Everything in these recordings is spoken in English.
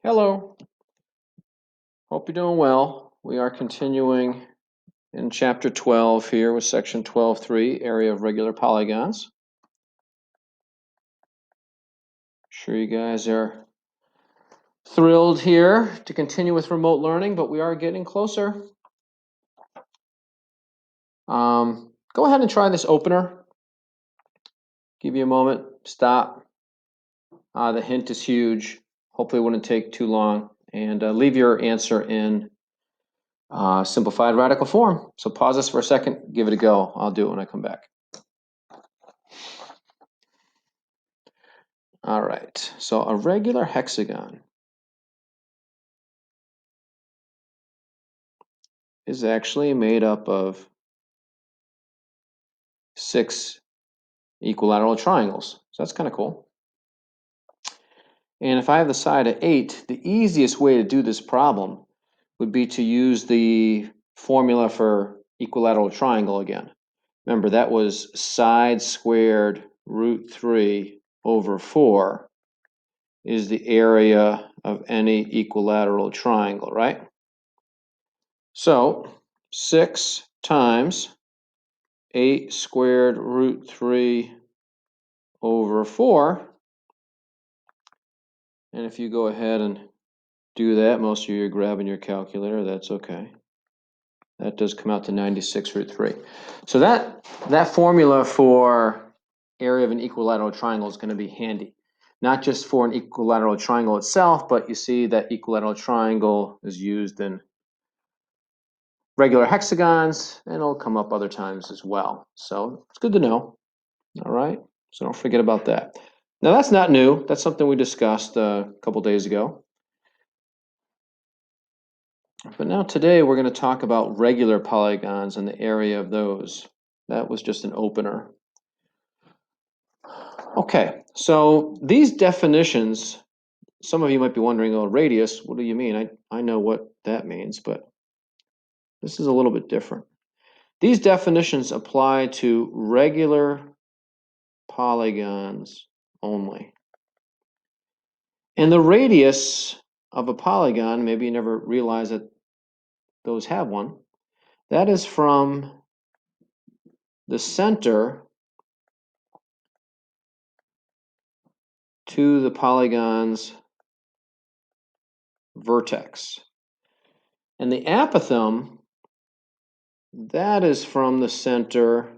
Hello, hope you're doing well. We are continuing in chapter 12 here with section 12.3, area of regular polygons. Sure you guys are thrilled here to continue with remote learning, but we are getting closer. Go ahead and try this opener. Give you a moment, stop. The hint is huge. Hopefully it wouldn't take too long. And leave your answer in simplified radical form. So pause this for a second, give it a go. I'll do it when I come back. All right, so a regular hexagon is actually made up of 6 equilateral triangles. So that's kind of cool. And if I have the side of 8, the easiest way to do this problem would be to use the formula for equilateral triangle again. Remember, that was side squared root 3 over 4 is the area of any equilateral triangle, right? So 6 times 8 squared root 3 over 4. And if you go ahead and do that, most of you are grabbing your calculator, that's okay. That does come out to 96 root 3. So that formula for area of an equilateral triangle is going to be handy. Not just for an equilateral triangle itself, but you see that equilateral triangle is used in regular hexagons, and it'll come up other times as well. So it's good to know. All right, so don't forget about that. Now that's not new. That's something we discussed a couple days ago. But now today we're going to talk about regular polygons and the area of those. That was just an opener. Okay, so these definitions, some of you might be wondering, oh, radius, what do you mean? I know what that means, but this is a little bit different. These definitions apply to regular polygons only. And the radius of a polygon, maybe you never realize that those have one, that is from the center to the polygon's vertex. And the apothem, that is from the center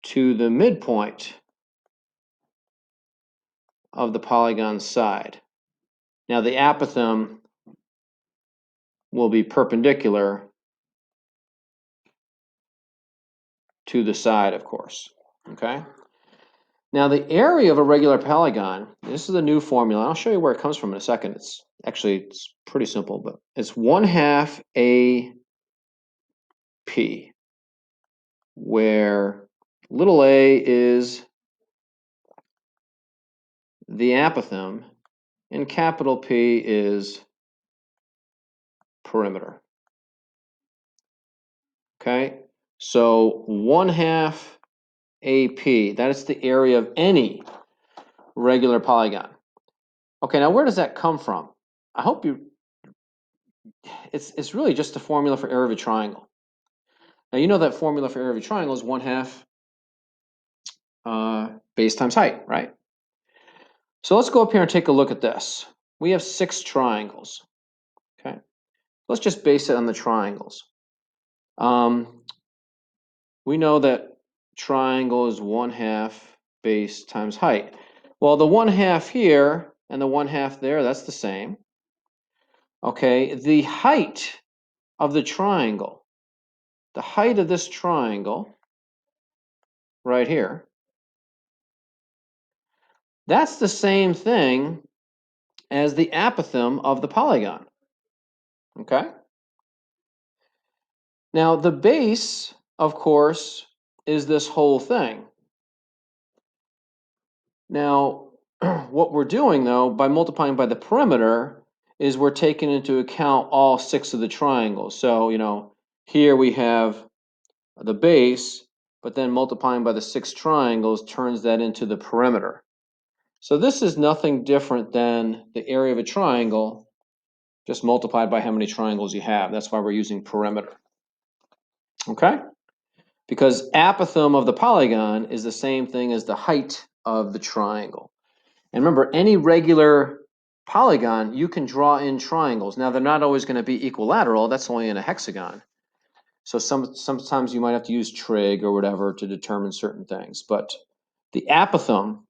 to the midpoint of the polygon's side. Now the apothem will be perpendicular to the side, of course, okay? Now the area of a regular polygon, this is a new formula. I'll show you where it comes from in a second. It's pretty simple, but it's 1/2 AP, where little a is the apothem and capital P is perimeter. Okay, so 1/2 AP, that is the area of any regular polygon. Okay, now where does that come from? I hope it's really just a formula for area of a triangle. Now you know that formula for area of a triangle is 1/2 base times height, right? So let's go up here and take a look at this. We have 6 triangles. Okay, let's just base it on the triangles. We know that triangle is 1/2 base times height. Well, the 1/2 here and the 1/2 there, that's the same. Okay, the height of the triangle, the height of this triangle right here, that's the same thing as the apothem of the polygon. Okay? Now, the base, of course, is this whole thing. Now, what we're doing, though, by multiplying by the perimeter, is we're taking into account all 6 of the triangles. So, here we have the base, but then multiplying by the 6 triangles turns that into the perimeter. So this is nothing different than the area of a triangle just multiplied by how many triangles you have. That's why we're using perimeter. Okay? Because apothem of the polygon is the same thing as the height of the triangle. And remember, any regular polygon, you can draw in triangles. Now, they're not always going to be equilateral. That's only in a hexagon. So sometimes you might have to use trig or whatever to determine certain things. But the apothem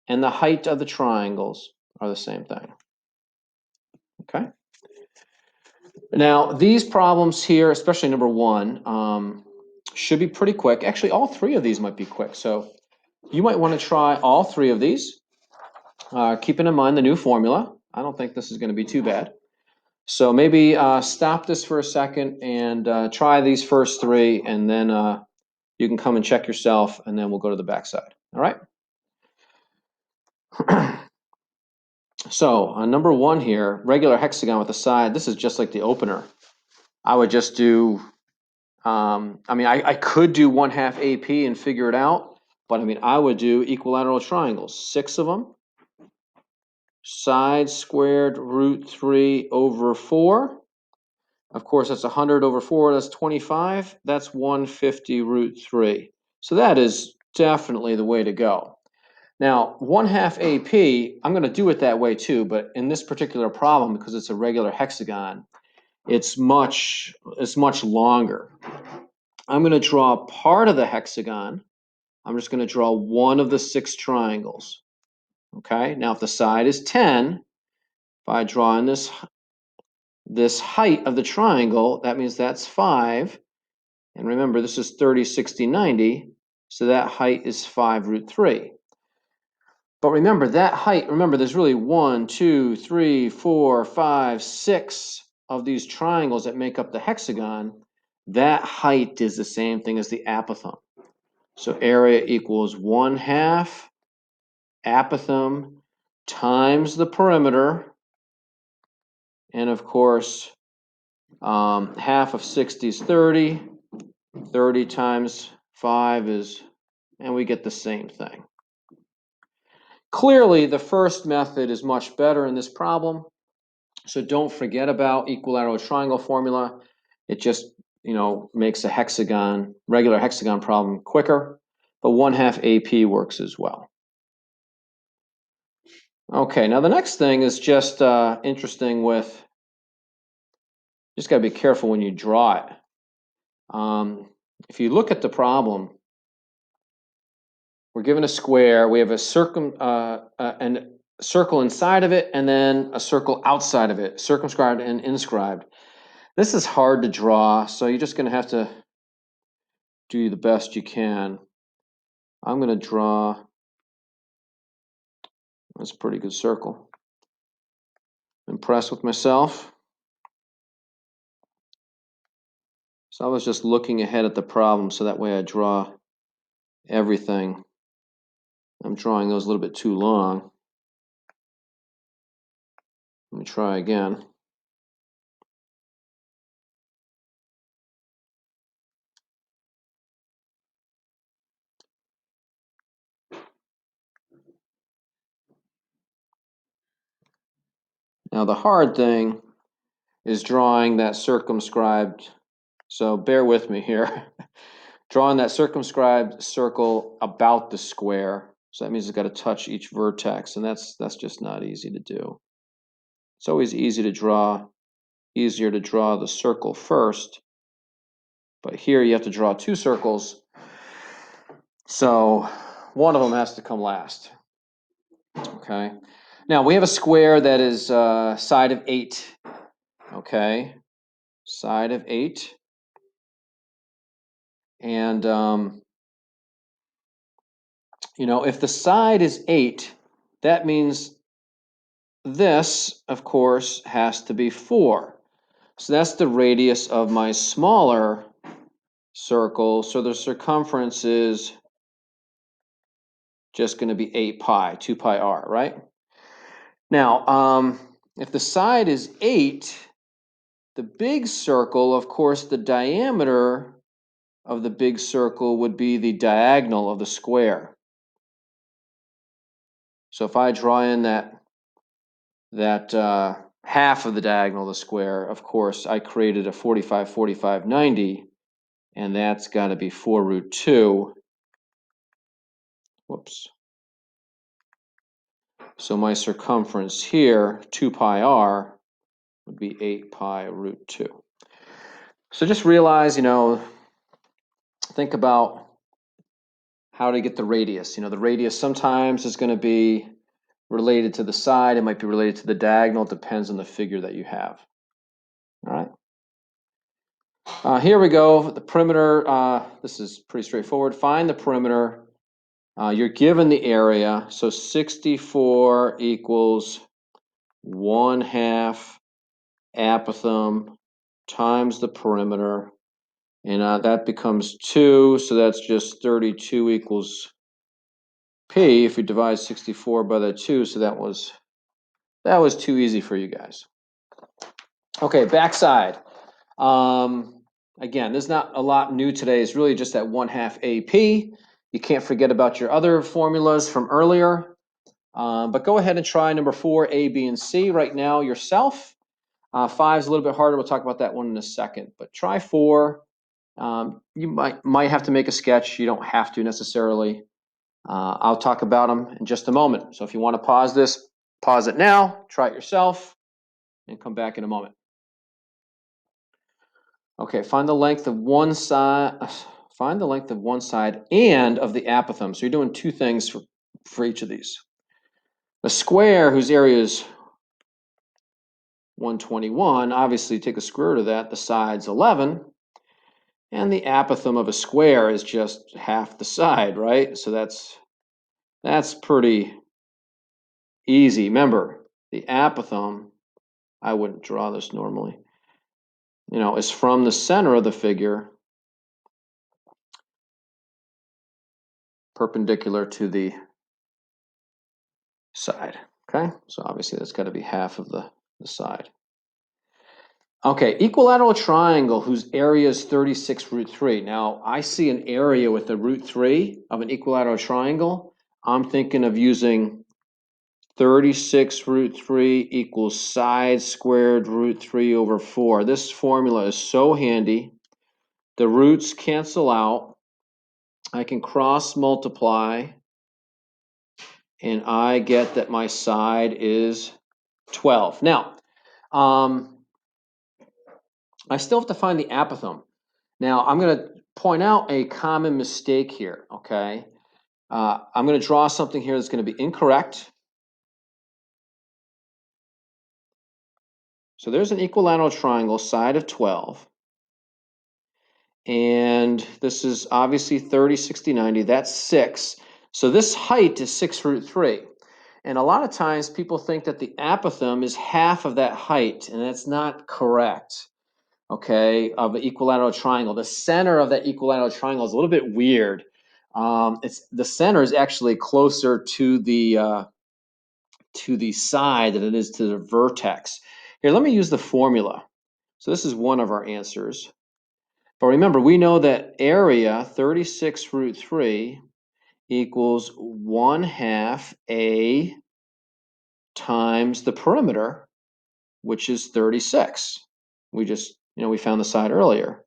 and the height of the triangles are the same thing. Okay? Now, these problems here, especially number one, should be pretty quick. Actually, all three of these might be quick. So you might want to try all three of these, keeping in mind the new formula. I don't think this is going to be too bad. So maybe stop this for a second and try these first three, and then you can come and check yourself, and then we'll go to the backside. All right? So on number one here, regular hexagon with a side, this is just like the opener. I would just do, I could do 1/2 AP and figure it out, but I would do equilateral triangles, 6 of them. Side squared root 3 over 4. Of course, that's 100 over 4, that's 25. That's 150 root 3. So that is definitely the way to go. Now, 1/2 AP, I'm going to do it that way too, but in this particular problem, because it's a regular hexagon, it's much longer. I'm going to draw part of the hexagon. I'm just going to draw one of the 6 triangles. Okay, now if the side is 10, if I draw in this height of the triangle, that means that's 5. And remember, this is 30, 60, 90, so that height is 5 root 3. But remember, that height, there's really 1, 2, 3, 4, 5, 6 of these triangles that make up the hexagon. That height is the same thing as the apothem. So area equals 1/2 apothem times the perimeter. And of course, half of 60 is 30. 30 times 5 is, and we get the same thing. Clearly, the first method is much better in this problem. So don't forget about equilateral triangle formula. It just, makes a regular hexagon problem quicker, but 1/2 AP works as well. Okay, now the next thing is just interesting just got to be careful when you draw it. If you look at the problem, we're given a square, we have a circle inside of it, and then a circle outside of it, circumscribed and inscribed. This is hard to draw, so you're just going to have to do the best you can. I'm going to draw, that's a pretty good circle. Impressed with myself. So I was just looking ahead at the problem, so that way I draw everything. I'm drawing those a little bit too long. Let me try again. Now the hard thing is drawing that circumscribed, so bear with me here. Drawing that circumscribed circle about the square. So that means it's got to touch each vertex, and that's just not easy to do. It's always easier to draw the circle first, but here you have to draw 2 circles, so one of them has to come last. Okay. Now we have a square that is side of 8. Okay, side of 8, and if the side is 8, that means this, of course, has to be 4. So that's the radius of my smaller circle. So the circumference is just going to be 8 pi, 2 pi r, right? Now, if the side is 8, the big circle, of course, the diameter of the big circle would be the diagonal of the square. So if I draw in that half of the diagonal of the square, of course, I created a 45, 45, 90, and that's got to be 4 root 2. Whoops. So my circumference here, 2 pi r, would be 8 pi root 2. So just realize, think about how to get the radius. The radius sometimes is going to be related to the side. It might be related to the diagonal. It depends on the figure that you have. All right. Here we go. The perimeter. This is pretty straightforward. Find the perimeter. You're given the area. So 64 equals 1/2 apothem times the perimeter. And that becomes 2. So that's just 32 equals P if you divide 64 by the 2. So that was too easy for you guys. Okay, backside. Again, there's not a lot new today. It's really just that 1/2 AP. You can't forget about your other formulas from earlier. But go ahead and try number 4, A, B, and C right now yourself. 5 is a little bit harder. We'll talk about that one in a second. But try 4. You might have to make a sketch. You don't have to necessarily. I'll talk about them in just a moment. So if you want to pause this, pause it now. Try it yourself, and come back in a moment. Okay, find the length of one side. Find the length of one side and of the apothem. So you're doing 2 things for each of these. A square whose area is 121, obviously take the square root of that. The side's 11. And the apothem of a square is just half the side, right? So that's pretty easy. Remember, the apothem, I wouldn't draw this normally, is from the center of the figure perpendicular to the side. Okay, so obviously that's got to be half of the side. Okay, equilateral triangle whose area is 36 root 3. Now, I see an area with a root 3 of an equilateral triangle. I'm thinking of using 36 root 3 equals side squared root 3 over 4. This formula is so handy. The roots cancel out. I can cross multiply, and I get that my side is 12. Now, I still have to find the apothem. Now, I'm going to point out a common mistake here, okay? I'm going to draw something here that's going to be incorrect. So there's an equilateral triangle, side of 12. And this is obviously 30, 60, 90. That's 6. So this height is 6 root 3. And a lot of times people think that the apothem is half of that height, and that's not correct. Okay, of an equilateral triangle. The center of that equilateral triangle is a little bit weird. The center is actually closer to the side than it is to the vertex. Here, let me use the formula. So this is one of our answers. But remember, we know that area 36 root 3 equals 1/2 A times the perimeter, which is 36. We just, we found the side earlier.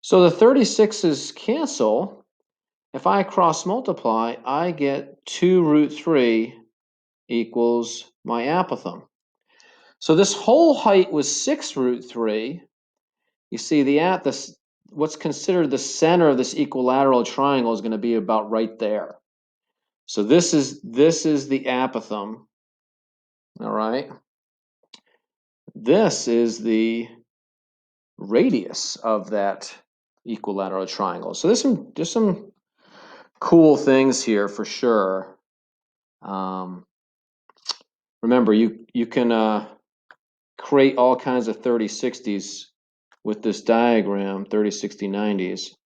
So the 36's cancel. If I cross multiply, I get 2 root 3 equals my apothem. So this whole height was 6 root 3. You see, what's considered the center of this equilateral triangle is going to be about right there. So this is the apothem. All right. This is the radius of that equilateral triangle. So there's some cool things here for sure. Remember, you can create all kinds of 30-60s with this diagram, 30-60 90s.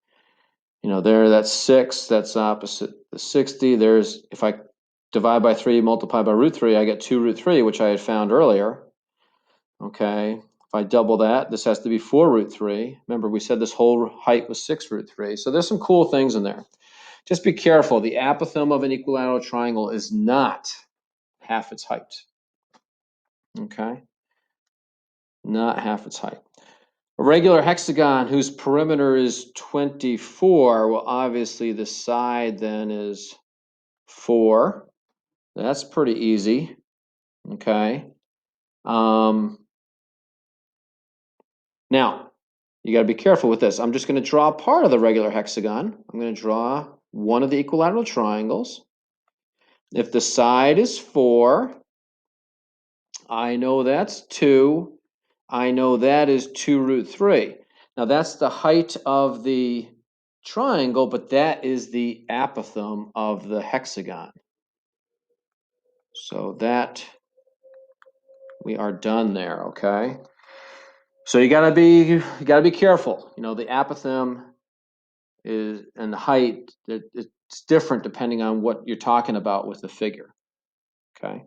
There, that's 6, that's opposite the 60. There's, if I divide by 3, multiply by root 3, I get 2 root 3, which I had found earlier. Okay, if I double that, this has to be 4 root 3. Remember, we said this whole height was 6 root 3. So there's some cool things in there. Just be careful. The apothem of an equilateral triangle is not half its height. Okay? Not half its height. A regular hexagon whose perimeter is 24, well, obviously the side then is 4. That's pretty easy. Okay? Now, you got to be careful with this. I'm just going to draw part of the regular hexagon. I'm going to draw one of the equilateral triangles. If the side is 4, I know that's 2. I know that is 2 root 3. Now, that's the height of the triangle, but that is the apothem of the hexagon. So that, we are done there, okay? So you gotta be careful. You know, the apothem is, and the height, it's different depending on what you're talking about with the figure. Okay.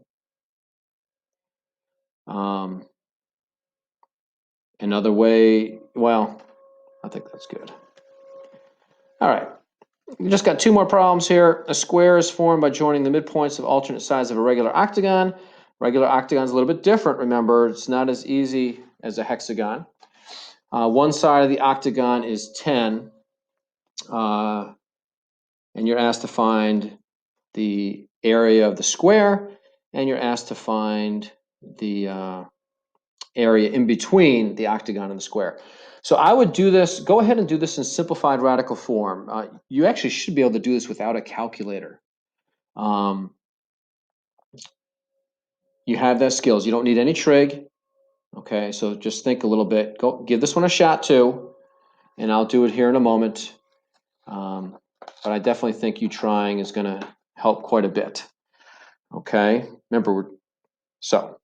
Another way, well, I think that's good. All right. We just got 2 more problems here. A square is formed by joining the midpoints of alternate sides of a regular octagon. Regular octagon is a little bit different, remember. It's not as easy as a hexagon. One side of the octagon is 10, and you're asked to find the area of the square, and you're asked to find the area in between the octagon and the square. So I would do this, go ahead and do this in simplified radical form. You actually should be able to do this without a calculator. You have those skills. You don't need any trig. Okay, so just think a little bit. Go give this one a shot too, and I'll do it here in a moment. But I definitely think you trying is going to help quite a bit. Okay, remember, so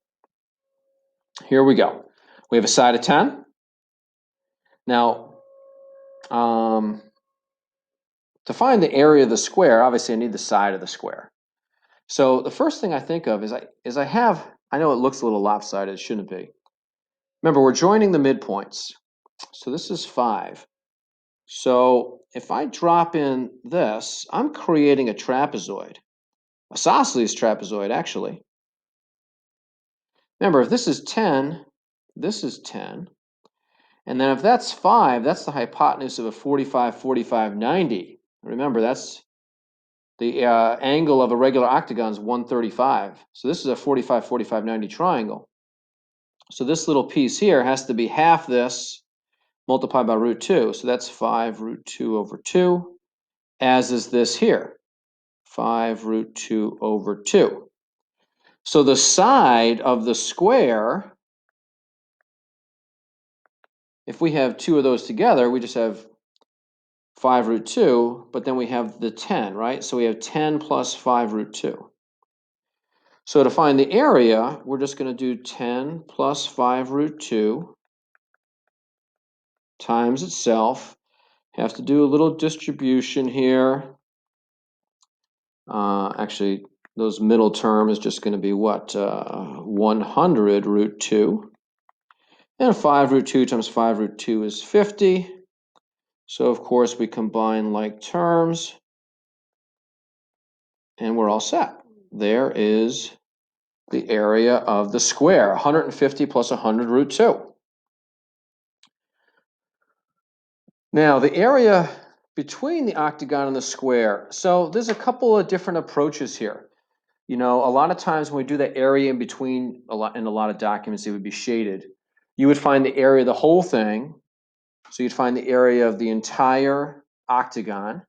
here we go. We have a side of 10. Now, to find the area of the square, obviously I need the side of the square. So the first thing I think of is I know it looks a little lopsided, it shouldn't be. Remember, we're joining the midpoints. So this is 5. So if I drop in this, I'm creating a trapezoid. A isosceles trapezoid, actually. Remember, if this is 10, this is 10. And then if that's 5, that's the hypotenuse of a 45, 45, 90. Remember, that's the angle of a regular octagon is 135. So this is a 45, 45, 90 triangle. So this little piece here has to be half this multiplied by root 2. So that's 5 root 2 over 2, as is this here, 5 root 2 over 2. So the side of the square, if we have 2 of those together, we just have 5 root 2, but then we have the 10, right? So we have 10 plus 5 root 2. So to find the area, we're just going to do 10 plus 5 root 2 times itself. Have to do a little distribution here. Actually, those middle term is just going to be what? 100 root 2. And 5 root 2 times 5 root 2 is 50. So, of course, we combine like terms. And we're all set. There is the area of the square, 150 plus 100 root 2. Now, the area between the octagon and the square. So there's a couple of different approaches here. You know, a lot of times when we do the area in between, in a lot of documents, it would be shaded. You would find the area of the whole thing. So you'd find the area of the entire octagon.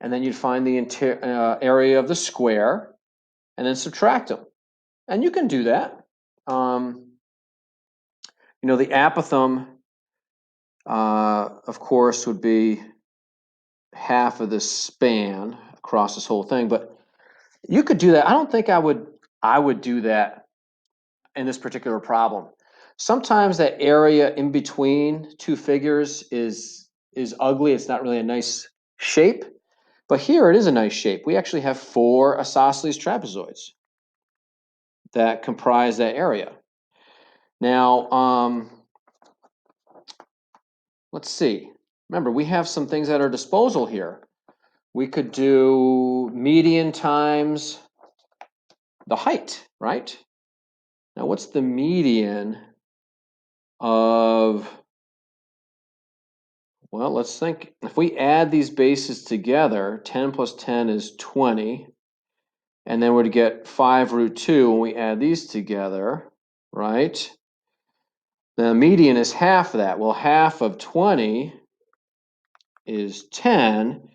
And then you'd find the area of the square, and then subtract them. And you can do that. You know, the apothem, of course, would be half of this span across this whole thing. But you could do that. I don't think I would do that in this particular problem. Sometimes that area in between 2 figures is ugly. It's not really a nice shape. But here it is a nice shape. We actually have 4 isosceles trapezoids that comprise that area. Now, let's see. Remember, we have some things at our disposal here. We could do median times the height, right? Now, what's the median of, well, let's think. If we add these bases together, 10 plus 10 is 20. And then we're to get 5 root 2 when we add these together, right? The median is half of that. Well, half of 20 is 10.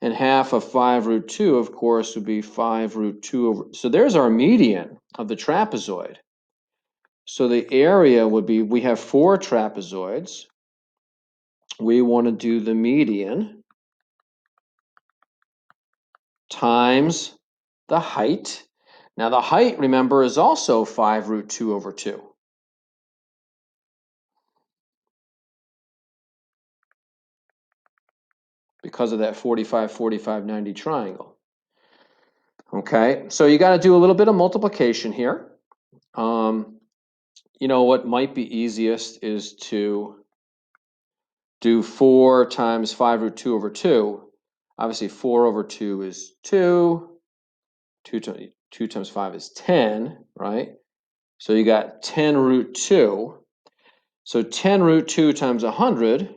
And half of 5 root 2, of course, would be 5 root 2 over. So there's our median of the trapezoid. So the area would be, we have 4 trapezoids. We want to do the median times the height. Now the height, remember, is also 5 root 2 over 2. Because of that 45, 45, 90 triangle. Okay, so you got to do a little bit of multiplication here. You know, what might be easiest is to do 4 times 5 root 2 over 2. Obviously, 4 over 2 is 2. 2 times 5 is 10, right? So you got 10 root 2. So 10 root 2 times 100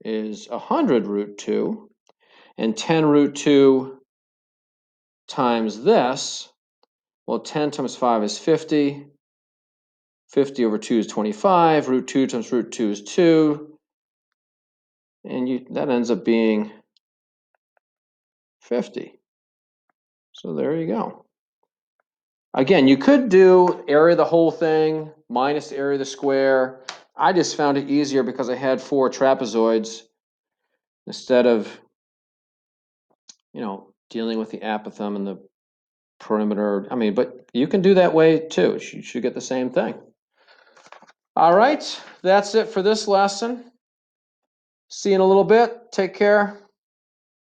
is 100 root 2. And 10 root 2 times this, well, 10 times 5 is 50. 50 over 2 is 25. Root 2 times root 2 is 2. And that ends up being 50. So there you go. Again, you could do area of the whole thing minus area of the square. I just found it easier because I had 4 trapezoids instead of, you know, dealing with the apothem and the perimeter. I mean, but you can do that way too. You should get the same thing. All right, that's it for this lesson. See you in a little bit. Take care.